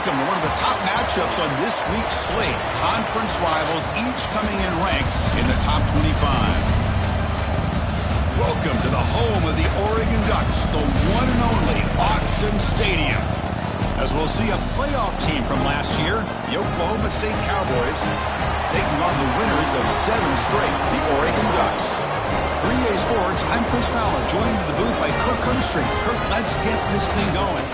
welcome to one of the top matchups on this week's slate. Conference rivals, each coming in ranked in the top 25. Welcome to the home of the Oregon Ducks, the one and only Autzen Stadium. As we'll see a playoff team from last year, the Oklahoma State Cowboys, taking on the winners of 7 straight, the Oregon Ducks. For EA Sports, I'm Chris Fowler, joined in the booth by Kirk Herbstreit. Kirk, let's get this thing going.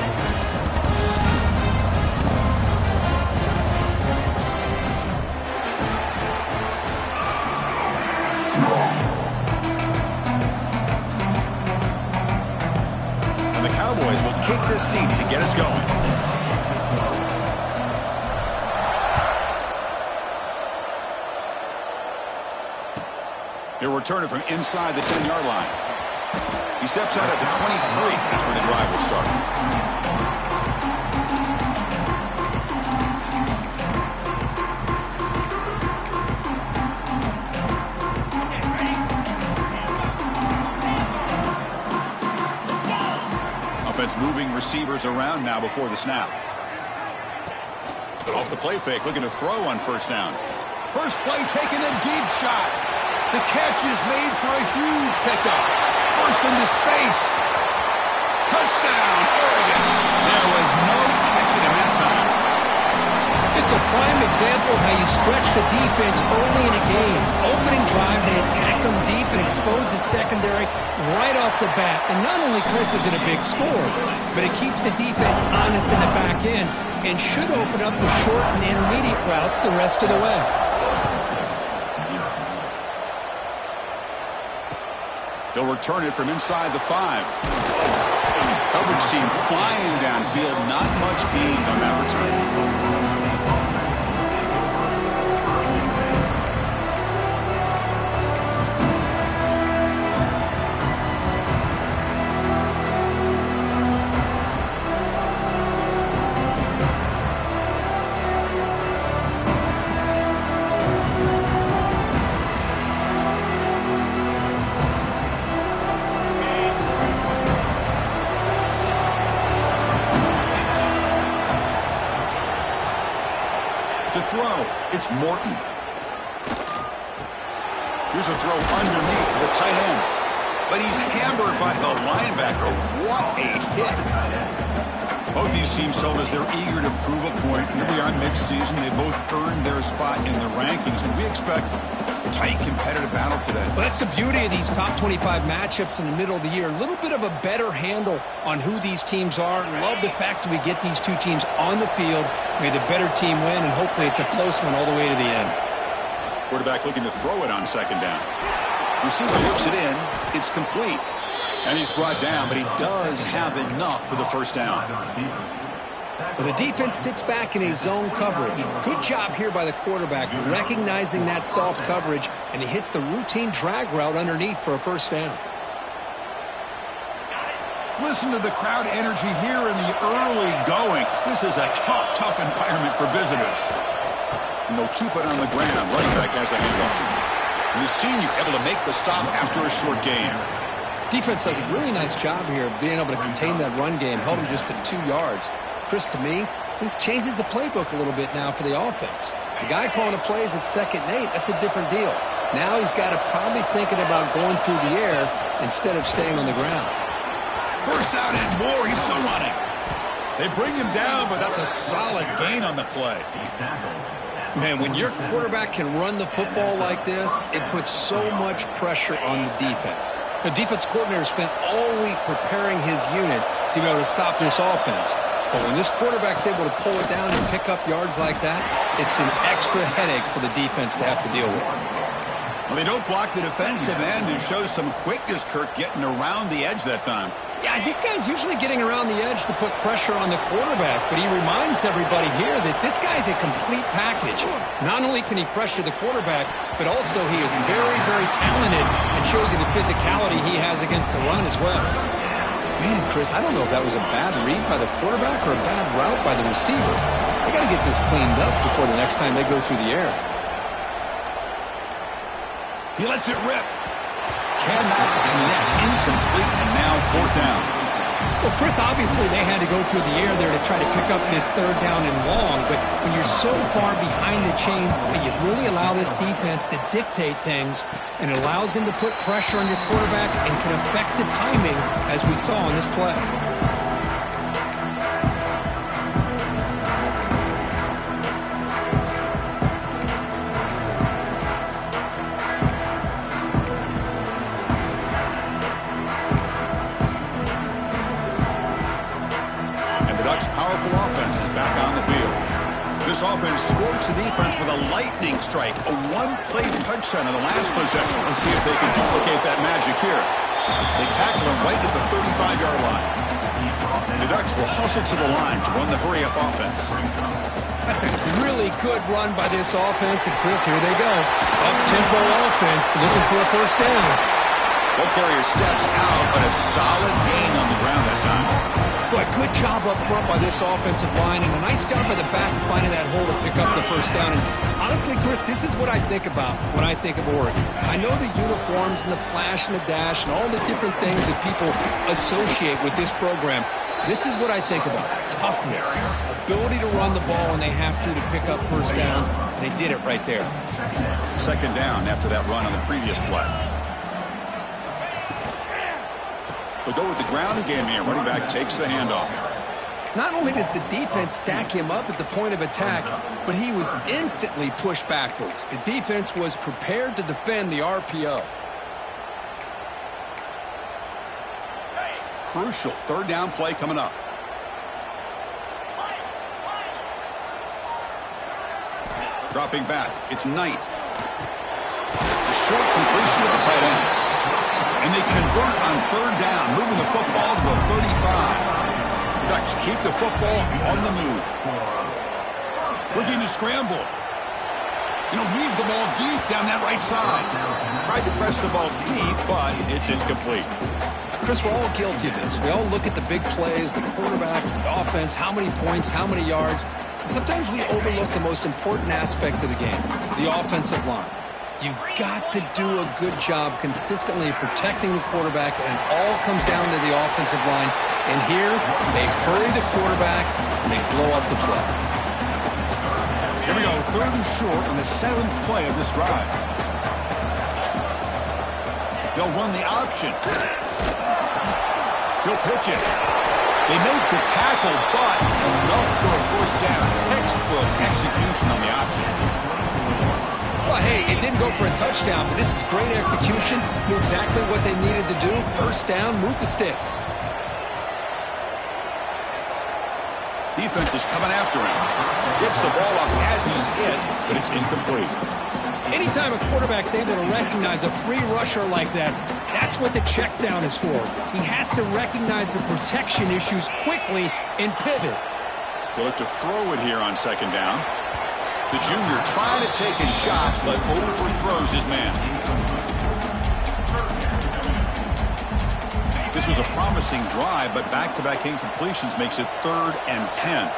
And the Cowboys will kick this team to get us going. He'll return it from inside the 10-yard line. He steps out at the 23. That's where the drive will start. Offense moving receivers around now before the snap. Off the play fake, looking to throw on first down. First play taken, a deep shot. The catch is made for a huge pickup. Bursts into space. Touchdown, Oregon. There was no catching him that time. It's a prime example of how you stretch the defense early in a game. Opening drive, they attack them deep and expose the secondary right off the bat. And not only causes it a big score, but it keeps the defense honest in the back end and should open up the short and intermediate routes the rest of the way. They'll return it from inside the 5. Coverage team flying downfield. Not much gained on that return. It's Morton. Here's a throw underneath to the tight end. But he's hammered by the linebacker. What a hit. Both these teams told us they're eager to prove a point. Here we are mid-season. They both earned their spot in the rankings. But we expect a tight, competitive battle today. Well, that's the beauty of these top 25 matchups in the middle of the year. A little bit of a better handle on who these teams are. Love the fact that we get these two teams on the field. May the better team win, and hopefully it's a close one all the way to the end. Quarterback looking to throw it on second down. Receiver looks it in. It's complete. And he's brought down, but he does have enough for the first down. Well, the defense sits back in a zone coverage. Good job here by the quarterback recognizing that soft coverage, and he hits the routine drag route underneath for a first down. Listen to the crowd energy here in the early going. This is a tough environment for visitors. And they'll keep it on the ground. Running back has the handoff. And the senior able to make the stop after a short gain. Defense does a really nice job here of being able to contain that run game. Held him just at 2 yards. Chris, to me, this changes the playbook a little bit now for the offense. The guy calling the plays at 2nd and 8, that's a different deal. Now he's got to probably thinking about going through the air instead of staying on the ground. First down and more. He's still running. They bring him down, but that's a solid gain on the play. Man, when your quarterback can run the football like this, it puts so much pressure on the defense. The defense coordinator spent all week preparing his unit to be able to stop this offense. But when this quarterback's able to pull it down and pick up yards like that, it's an extra headache for the defense to have to deal with. Well, they don't block the defensive end and show some quickness, Kirk, getting around the edge that time. Yeah, this guy's usually getting around the edge to put pressure on the quarterback, but he reminds everybody here that this guy's a complete package. Not only can he pressure the quarterback, but also he is very, very talented and shows you the physicality he has against the run as well. Man, Chris, I don't know if that was a bad read by the quarterback or a bad route by the receiver. They got to get this cleaned up before the next time they go through the air. He lets it rip. Cannot connect. Incomplete, and now 4th down. Well, Chris, obviously they had to go through the air there to try to pick up this third down and long, but when you're so far behind the chains, boy, you really allow this defense to dictate things, and it allows them to put pressure on your quarterback and can affect the timing, as we saw on this play. Powerful offense is back on the field. This offense scorched the defense with a lightning strike, a one-play touchdown in the last possession. Let's see if they can duplicate that magic here. They tackle him right at the 35-yard line. The Ducks will hustle to the line to run the hurry-up offense. That's a really good run by this offense, and Chris, here they go. Up-tempo offense, looking for a first down. Ball carrier steps out, but a solid gain on the ground that time. Boy, good job up front by this offensive line, and a nice job by the back of finding that hole to pick up the first down. And honestly, Chris, this is what I think about when I think of Oregon. I know the uniforms and the flash and the dash and all the different things that people associate with this program. This is what I think about. Toughness, ability to run the ball when they have to pick up first downs. They did it right there. Second down after that run on the previous play. They'll go with the ground game here. Running back takes the handoff. Not only does the defense stack him up at the point of attack, but he was instantly pushed backwards. The defense was prepared to defend the RPO. Crucial third down play coming up. Dropping back. It's Knight. A short completion to the tight end. And they convert on third down, moving the football to the 35. The Ducks keep the football on the move. Looking to scramble. Heave the ball deep down that right side. Tried to press the ball deep, but it's incomplete. Chris, we're all guilty of this. We all look at the big plays, the quarterbacks, the offense, how many points, how many yards. And sometimes we overlook the most important aspect of the game, the offensive line. You've got to do a good job consistently protecting the quarterback, and it all comes down to the offensive line. And here, they hurry the quarterback, and they blow up the play. Here we go, third and short on the 7th play of this drive. They'll run the option. He'll pitch it. They make the tackle, but enough for a first down. Textbook execution on the option. Well, hey, it didn't go for a touchdown, but this is great execution. Knew exactly what they needed to do. First down, move the sticks. Defense is coming after him. Gets the ball off as he's hit, but it's incomplete. Anytime a quarterback's able to recognize a free rusher like that, that's what the check down is for. He has to recognize the protection issues quickly and pivot. They'll look to throw it here on second down. The junior trying to take a shot, but overthrows his man. This was a promising drive, but back-to-back incompletions makes it 3rd and 10.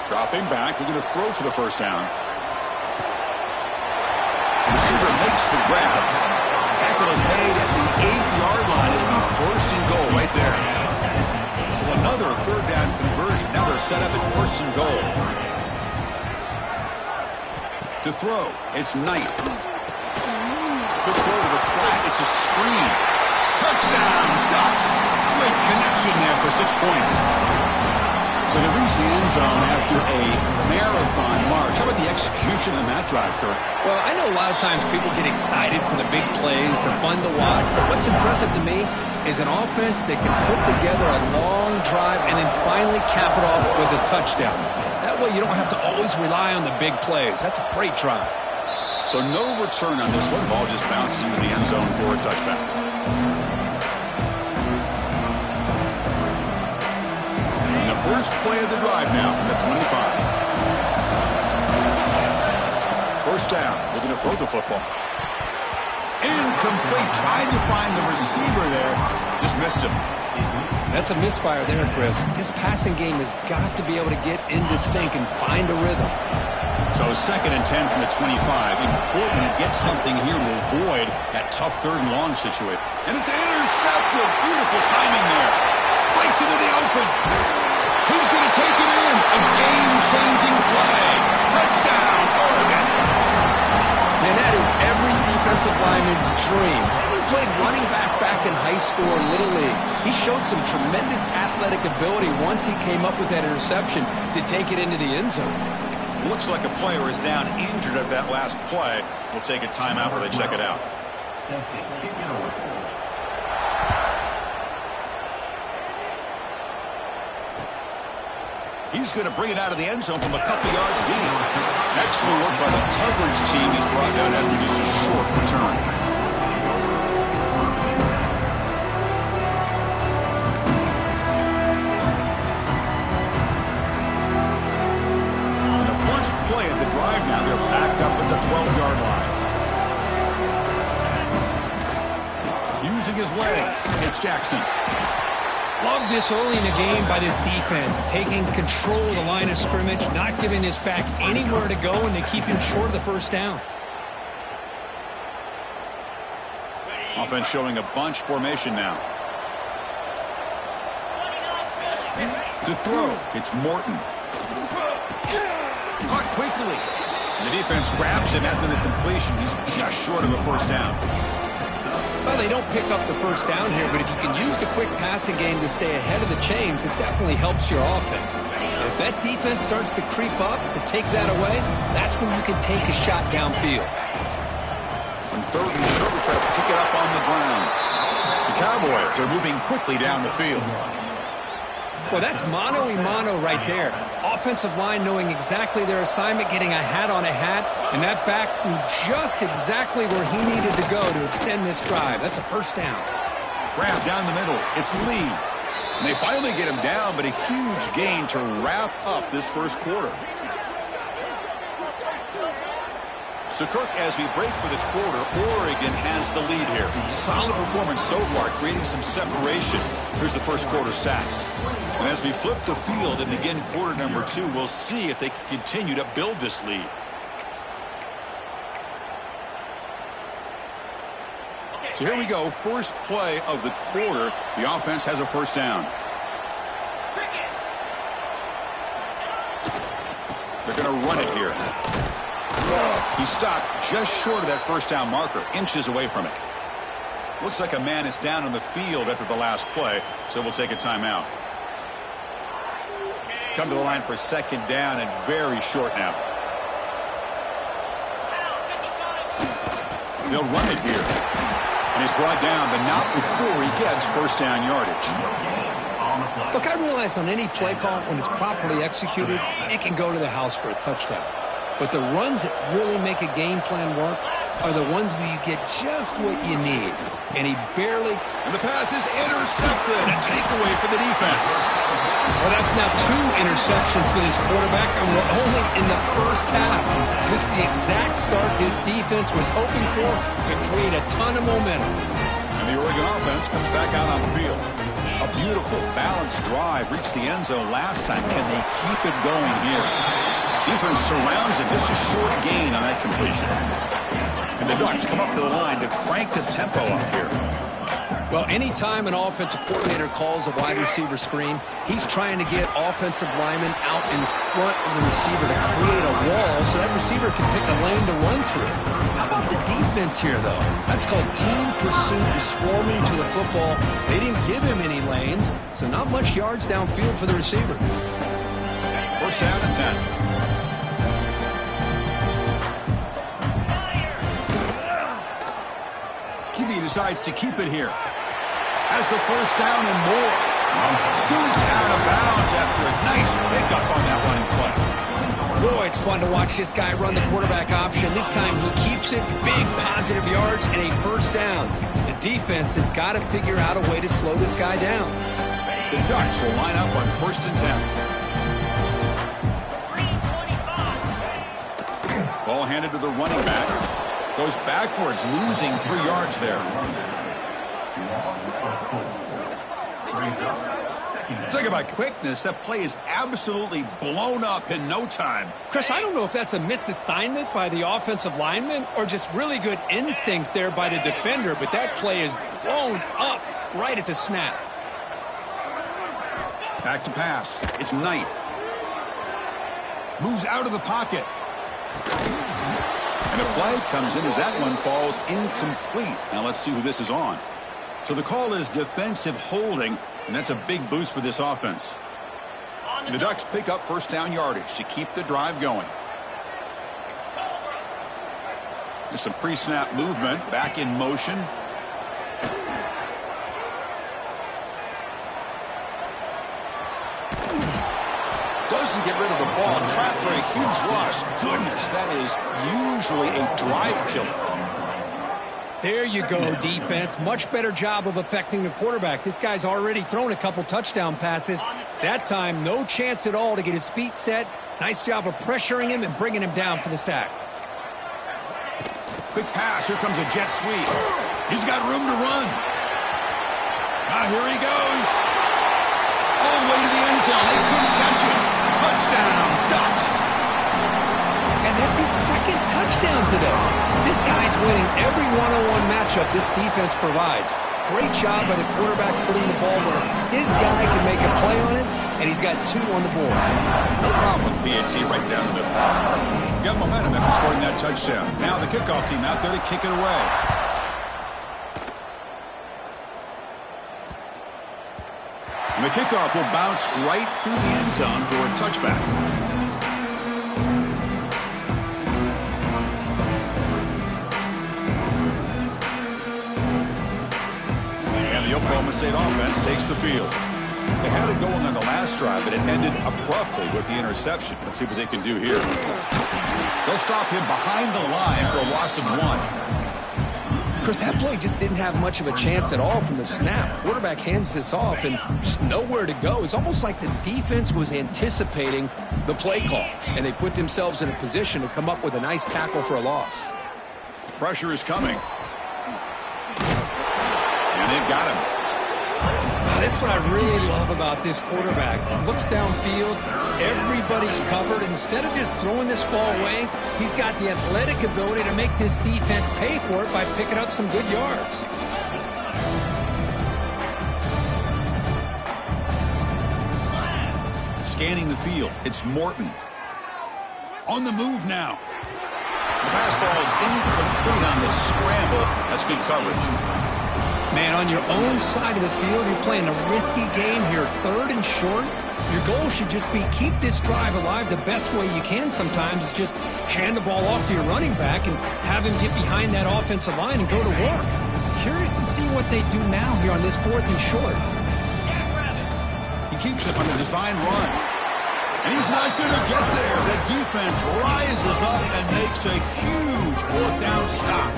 Dropping back, looking to throw for the first down. Receiver makes the grab. Tackle is made at the 8-yard line. It'll be 1st and goal right there. So another third down conversion. Now they're set up at 1st and goal. To throw, it's Knight. Good throw to the flat. It's a screen. Touchdown, Ducks. Great connection there for 6 points. So they reach the end zone after a marathon march. How about the execution on that drive, Kurt? Well, I know a lot of times people get excited for the big plays. They're fun to watch. But what's impressive to me is an offense that can put together a long drive and then finally cap it off with a touchdown. That way you don't have to always rely on the big plays. That's a great drive. So no return on this one. Ball just bounces into the end zone for a touchback. And the first play of the drive now from the 25. First down, looking to throw the football. Incomplete, tried to find the receiver there, just missed him. That's a misfire there, Chris. This passing game has got to be able to get into sync and find a rhythm. So So 2nd and 10 from the 25. Important to get something here to avoid that tough 3rd and long situation. And it's intercepted. Beautiful timing there. Breaks into the open. He's going to take it in. A game-changing play. Touchdown, Oregon. Man, that is every defensive lineman's dream. He played running back in high school or Little League. He showed some tremendous athletic ability once he came up with that interception to take it into the end zone. Looks like a player is down injured at that last play. We'll take a timeout where they check it out. He's going to bring it out of the end zone from a couple yards deep. Excellent work by the coverage team. He's brought down after just a short return. On the first play of the drive now, they're backed up at the 12-yard line. Using his legs, it's Jackson. Love this early in the game by this defense, taking control of the line of scrimmage, not giving this back anywhere to go, and they keep him short of the first down. Offense showing a bunch formation now. To throw, it's Morton. Caught quickly. The defense grabs him after the completion. He's just short of a first down. Well, they don't pick up the first down here, but if you can use the quick passing game to stay ahead of the chains, it definitely helps your offense. If that defense starts to creep up to take that away, that's when you can take a shot downfield. On 3rd and short, we try to pick it up on the ground. The Cowboys are moving quickly down the field. Well, that's mano-a-mano right there. Offensive line knowing exactly their assignment, getting a hat on a hat, and that back threw just exactly where he needed to go to extend this drive. That's a first down. Grab down the middle. It's Lee. And they finally get him down, but a huge gain to wrap up this first quarter. So, Kirk, as we break for the quarter, Oregon has the lead here. Solid performance so far, creating some separation. Here's the first quarter stats. And as we flip the field and begin quarter number 2, we'll see if they can continue to build this lead. So here we go, first play of the quarter. The offense has a first down. They're going to run it here. He stopped just short of that first down marker, inches away from it. Looks like a man is down on the field after the last play, so we'll take a timeout. Come to the line for 2nd down and very short now. They'll run it here. And he's brought down, but not before he gets first down yardage. Look, I realize on any play call, when it's properly executed, it can go to the house for a touchdown. But the runs that really make a game plan work are the ones where you get just what you need. And he barely... And the pass is intercepted. A takeaway for the defense. Well, that's now 2 interceptions for this quarterback, and we're only in the first half. This is the exact start this defense was hoping for to create a ton of momentum. And the Oregon offense comes back out on the field. A beautiful, balanced drive reached the end zone last time. Can they keep it going here? Defense surrounds him. Just a short gain on that completion. And the Ducks come up to the line to crank the tempo up here. Well, anytime an offensive coordinator calls a wide receiver screen, he's trying to get offensive linemen out in front of the receiver to create a wall so that receiver can pick a lane to run through. How about the defense here, though? That's called team pursuit and swarming to the football. They didn't give him any lanes, so not much yards downfield for the receiver. First down and 10. He decides to keep it here. Has the first down and more. Scoots out of bounds after a nice pickup on that running play. Boy, it's fun to watch this guy run the quarterback option. This time he keeps it, big positive yards, and a first down. The defense has got to figure out a way to slow this guy down. The Ducks will line up on 1st and 10. Ball handed to the running back. Goes backwards, losing 3 yards there. Talk about quickness. That play is absolutely blown up in no time. Chris, I don't know if that's a misassignment by the offensive lineman or just really good instincts there by the defender, but that play is blown up right at the snap. Back to pass. It's Knight. Moves out of the pocket. And a flag comes in as that one falls incomplete. Now let's see who this is on. So the call is defensive holding, and that's a big boost for this offense. The Ducks pick up first down yardage to keep the drive going. There's some pre-snap movement, back in motion. Doesn't get rid of the ball, trapped for a huge loss. Goodness, that is usually a drive killer. There you go, defense. Much better job of affecting the quarterback. This guy's already thrown a couple touchdown passes. That time, no chance at all to get his feet set. Nice job of pressuring him and bringing him down for the sack. Quick pass. Here comes a jet sweep. He's got room to run. Now here he goes. All the way to the end zone. They couldn't catch him. Touchdown, Ducks. And that's his second touchdown today. This guy's winning every one-on-one matchup this defense provides. Great job by the quarterback putting the ball where his guy can make a play on it, and he's got 2 on the board. No problem with PAT right down the middle. Got momentum after scoring that touchdown. Now the kickoff team out there to kick it away. And the kickoff will bounce right through the end zone for a touchback. The Oklahoma State offense takes the field. They had it going on the last drive, but it ended abruptly with the interception. Let's see what they can do here. They'll stop him behind the line for a loss of 1. Chris, that play just didn't have much of a chance at all from the snap. Quarterback hands this off and just nowhere to go. It's almost like the defense was anticipating the play call, and they put themselves in a position to come up with a nice tackle for a loss. Pressure is coming. And they've got him. That's what I really love about this quarterback. Looks downfield, everybody's covered. Instead of just throwing this ball away, he's got the athletic ability to make this defense pay for it by picking up some good yards. Scanning the field, it's Morton. On the move now. The pass ball is incomplete on the scramble. That's good coverage. Man, on your own side of the field, you're playing a risky game here. 3rd and short. Your goal should just be keep this drive alive the best way you can sometimes. Is just hand the ball off to your running back and have him get behind that offensive line and go to work. Curious to see what they do now here on this 4th and short. He keeps it on the design run. And he's not going to get there. The defense rises up and makes a huge fourth down stop.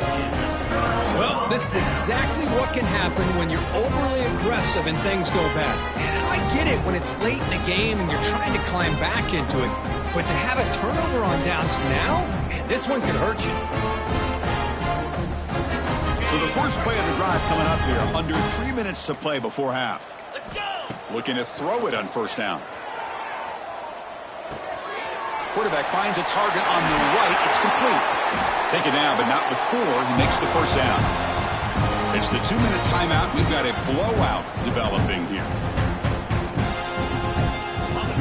Well, this is exactly what can happen when you're overly aggressive and things go bad. And I get it when it's late in the game and you're trying to climb back into it. But to have a turnover on downs now, man, this one could hurt you. So the first play of the drive coming up here. Under 3 minutes to play before half. Let's go! Looking to throw it on first down. Quarterback finds a target on the right. It's complete. Take it down, but not before he makes the first down. It's the 2-minute timeout. We've got a blowout developing here.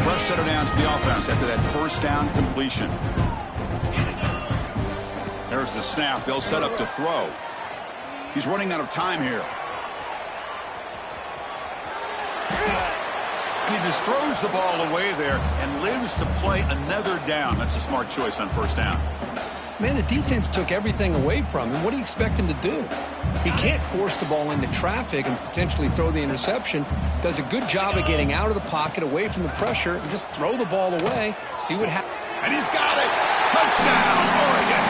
Fresh set of downs for the offense after that first down completion. There's the snap. They'll set up to throw. He's running out of time here. And he just throws the ball away there and lives to play another down. That's a smart choice on first down. Man, the defense took everything away from him. What do you expect him to do? He can't force the ball into traffic and potentially throw the interception. Does a good job of getting out of the pocket, away from the pressure, and just throw the ball away, see what happens. And he's got it! Touchdown, Oregon!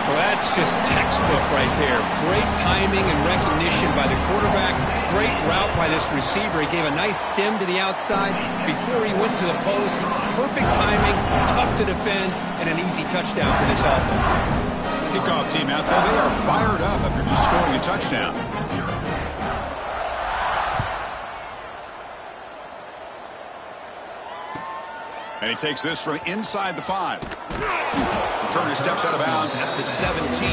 Well, that's just textbook right there. Great timing and recognition by the quarterback. Great route by this receiver. He gave a nice stem to the outside before he went to the post. Perfect timing, tough to defend, and an easy touchdown for this offense. Kickoff team out there. They are fired up after just scoring a touchdown. And he takes this from inside the 5. Returner steps out of bounds at the 17.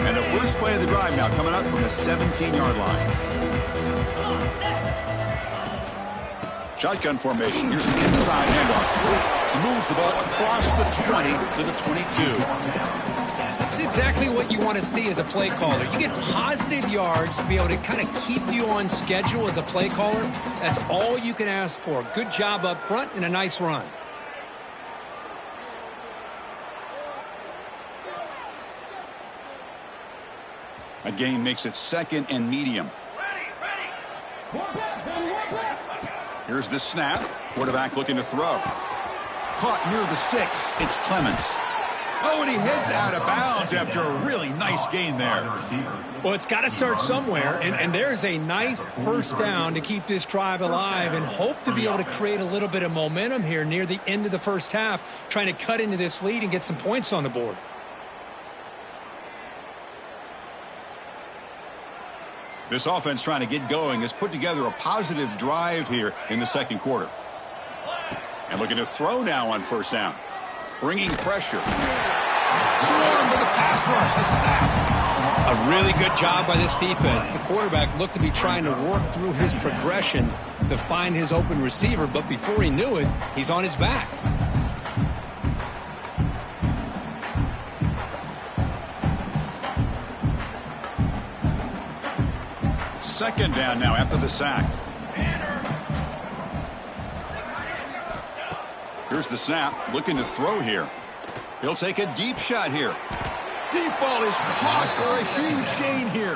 And the first play of the drive now coming up from the 17-yard line. Shotgun formation. Here's an inside handoff. He moves the ball across the 20 to the 22. That's exactly what you want to see as a play caller. You get positive yards to be able to kind of keep you on schedule as a play caller. That's all you can ask for. Good job up front and a nice run. A gain makes it 2nd and medium. Here's the snap. Quarterback looking to throw. Caught near the sticks. It's Clements. Oh, and he heads out of bounds after a really nice gain there. Well, it's got to start somewhere, and there's a nice first down to keep this drive alive and hope to be able to create a little bit of momentum here near the end of the first half, trying to cut into this lead and get some points on the board. This offense trying to get going has put together a positive drive here in the second quarter. And looking to throw now on first down. Bringing pressure. Swarmed with the pass rush. A sack. A really good job by this defense. The quarterback looked to be trying to work through his progressions to find his open receiver, but before he knew it, he's on his back. Second down now after the sack. Here's the snap. Looking to throw here. He'll take a deep shot here. Deep ball is caught for a huge gain here.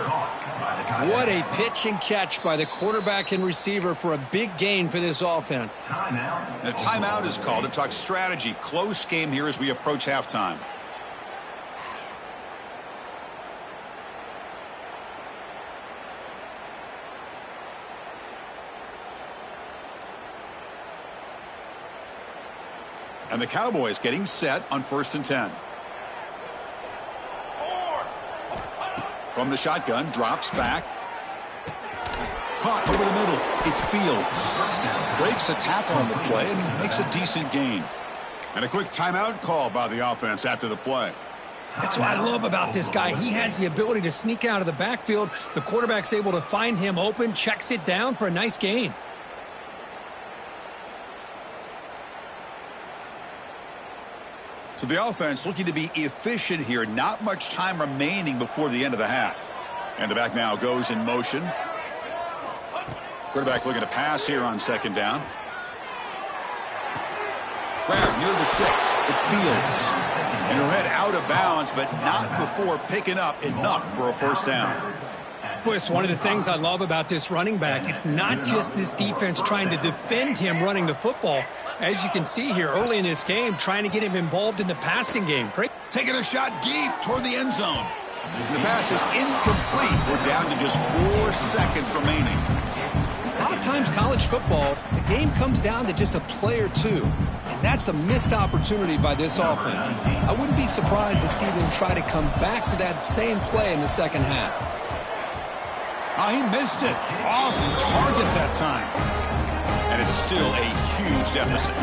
What a pitch and catch by the quarterback and receiver for a big gain for this offense. A timeout is called to talk strategy. Close game here as we approach halftime. And the Cowboys getting set on 1st and 10. From the shotgun, drops back. Caught over the middle. It's Fields. Breaks a tackle on the play and makes a decent gain. And a quick timeout call by the offense after the play. That's what I love about this guy. He has the ability to sneak out of the backfield. The quarterback's able to find him open, checks it down for a nice gain. So the offense looking to be efficient here. Not much time remaining before the end of the half. And the back now goes in motion. Quarterback looking to pass here on second down. Grab near the sticks. It's Fields. And he'll head out of bounds, but not before picking up enough for a first down. Boy, it's one of the things I love about this running back. It's not just this defense trying to defend him running the football. As you can see here early in this game, trying to get him involved in the passing game. Great. Taking a shot deep toward the end zone. The pass is incomplete. We're down to just 4 seconds remaining. A lot of times college football, the game comes down to just a play or two. And that's a missed opportunity by this offense. I wouldn't be surprised to see them try to come back to that same play in the second half. Oh, he missed it. Off target that time. And it's still a huge deficit.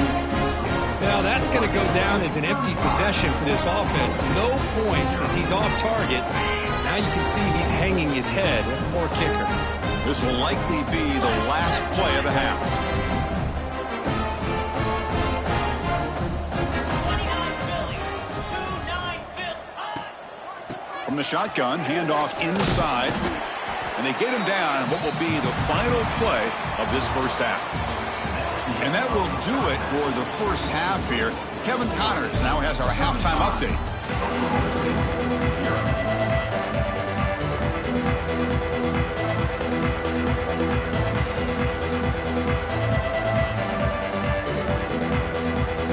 Now that's going to go down as an empty possession for this offense. No points as he's off target. Now you can see he's hanging his head. Poor kicker. This will likely be the last play of the half. From the shotgun, handoff inside. And they get him down on what will be the final play of this first half. And that will do it for the first half here. Kevin Connors now has our halftime update.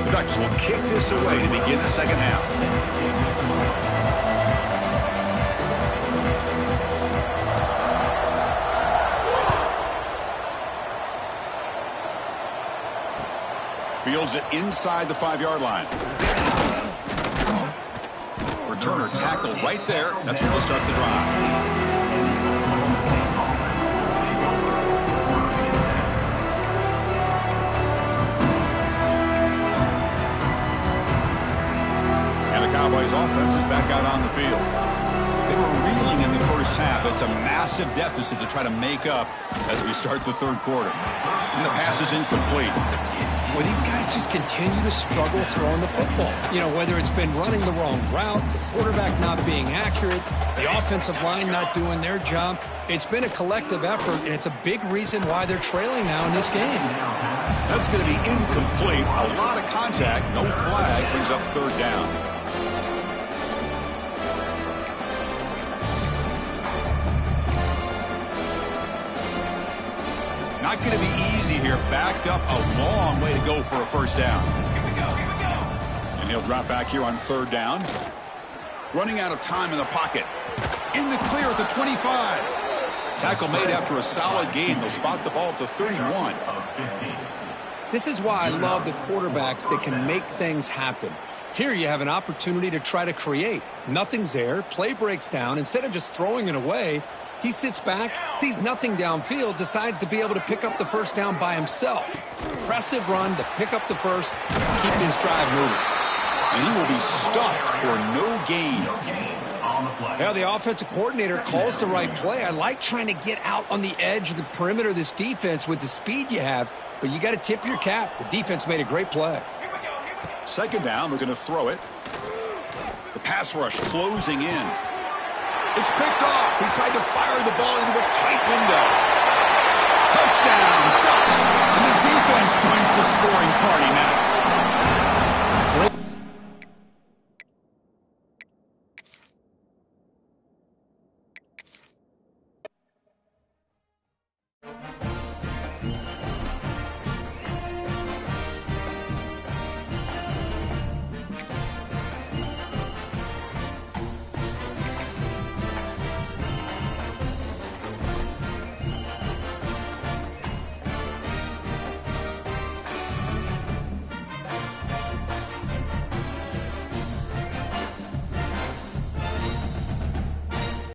The Ducks will kick this away to begin the second half. Fields it inside the 5-yard line. Returner tackle right there. That's where they'll start the drive. And the Cowboys offense is back out on the field. They were reeling in the first half. It's a massive deficit to try to make up as we start the third quarter. And the pass is incomplete. Well, these guys just continue to struggle throwing the football. You know, whether it's been running the wrong route, the quarterback not being accurate, the offensive line not doing their job. It's been a collective effort, and it's a big reason why they're trailing now in this game. That's going to be incomplete. A lot of contact. No flag. Brings up third down. Not going to be easy here. Backed up a long way to go for a first down. Here we go. And he'll drop back here on third down. Running out of time in the pocket. In the clear at the 25. Tackle made after a solid gain. They'll spot the ball at the 31. This is why I love the quarterbacks that can make things happen. Here you have an opportunity to try to create. Nothing's there. Play breaks down. Instead of just throwing it away, he sits back, sees nothing downfield, decides to be able to pick up the first down by himself. Impressive run to pick up the first, keep his drive moving. And he will be stuffed for no gain. Yeah, the offensive coordinator calls the right play. I like trying to get out on the edge of the perimeter of this defense with the speed you have, but you got to tip your cap. The defense made a great play. Second down, we're going to throw it. The pass rush closing in. It's picked off. He tried to fire the ball into a tight window. Touchdown, Ducks. And the defense joins the scoring party now.